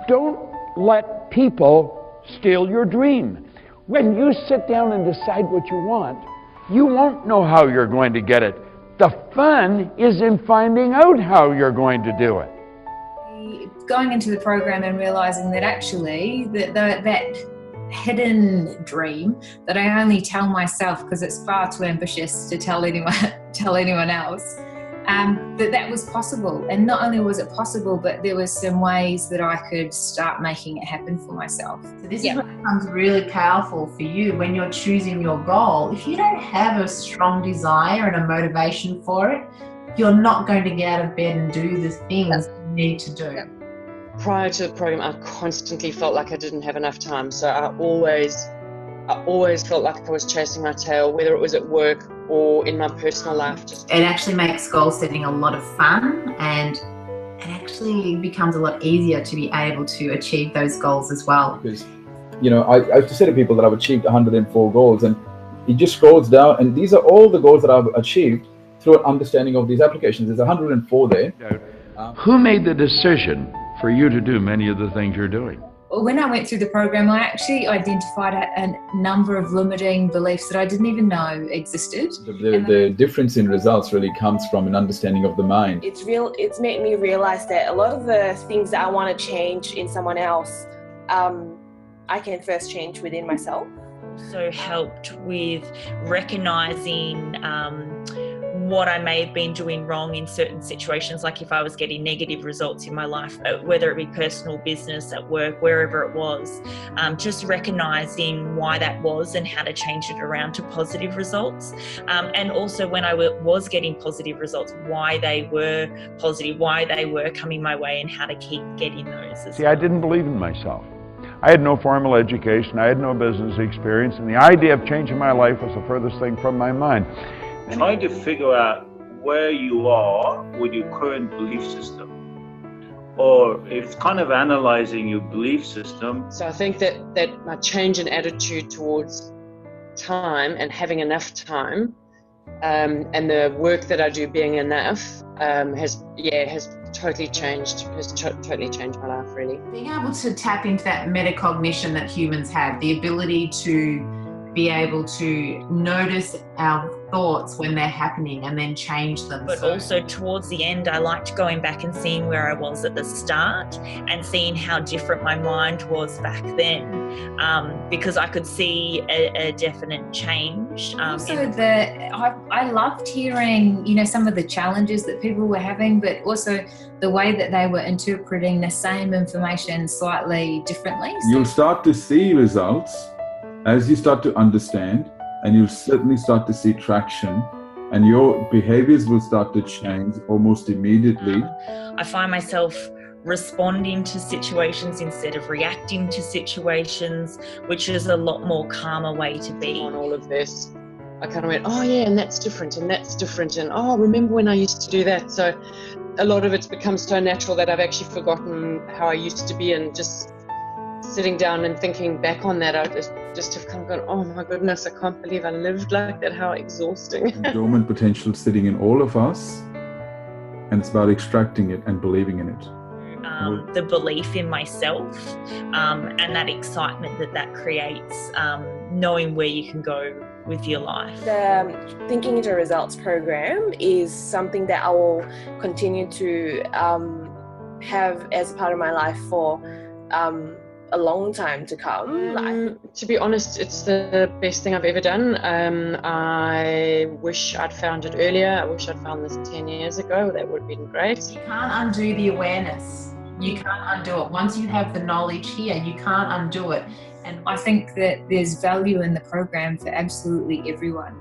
Don't let people steal your dream. When you sit down and decide what you want, you won't know how you're going to get it. The fun is in finding out how you're going to do it. Going into the program and realizing that actually that hidden dream that I only tell myself because it's far too ambitious to tell anyone else, that was possible. And not only was it possible, but there were some ways that I could start making it happen for myself. So this is what becomes really powerful for you when you're choosing your goal. If you don't have a strong desire and a motivation for it, you're not going to get out of bed and do the things you need to do. Prior to the program, I constantly felt like I didn't have enough time. So I always felt like I was chasing my tail, whether it was at work or in my personal life. It actually makes goal setting a lot of fun, and it actually becomes a lot easier to be able to achieve those goals as well. Because, you know, I have to say to people that I've achieved 104 goals, and it just scrolls down, and these are all the goals that I've achieved through an understanding of these applications. There's 104 there. Who made the decision for you to do many of the things you're doing? When I went through the program, I actually identified a number of limiting beliefs that I didn't even know existed. The difference in results really comes from an understanding of the mind. It's made me realize that a lot of the things that I want to change in someone else, I can first change within myself. Also helped with recognizing what I may have been doing wrong in certain situations, like if I was getting negative results in my life, whether it be personal, business, at work, wherever it was, just recognizing why that was and how to change it around to positive results. And also when I was getting positive results, why they were positive, why they were coming my way, and how to keep getting those. See, I didn't believe in myself. I had no formal education, I had no business experience, and the idea of changing my life was the furthest thing from my mind. Trying to figure out where you are with your current belief system, or it's kind of analyzing your belief system. So I think that my change in attitude towards time and having enough time, and the work that I do being enough, has totally changed my life, really. Being able to tap into that metacognition that humans have, the ability to be able to notice our thoughts when they're happening and then change them. But also towards the end, I liked going back and seeing where I was at the start and seeing how different my mind was back then, because I could see a definite change. Also, I loved hearing, you know, some of the challenges that people were having, but also the way that they were interpreting the same information slightly differently. You'll start to see results as you start to understand, and you'll certainly start to see traction, and your behaviors will start to change almost immediately. I find myself responding to situations instead of reacting to situations, which is a lot more calmer way to be. On all of this, I kind of went, oh yeah, and that's different, and oh, remember when I used to do that? So a lot of it's become so natural that I've actually forgotten how I used to be, and just sitting down and thinking back on that, I just have kind of gone, oh my goodness, I can't believe I lived like that, how exhausting. Dormant potential sitting in all of us, and it's about extracting it and believing in it. The belief in myself, and that excitement that creates, knowing where you can go with your life. The Thinking into Results program is something that I will continue to have as part of my life for a long time to come. To be honest, it's the best thing I've ever done. I wish I'd found it earlier. I wish I'd found this 10 years ago. That would have been great. You can't undo the awareness. You can't undo it. Once you have the knowledge here, you can't undo it. And I think that there's value in the program for absolutely everyone.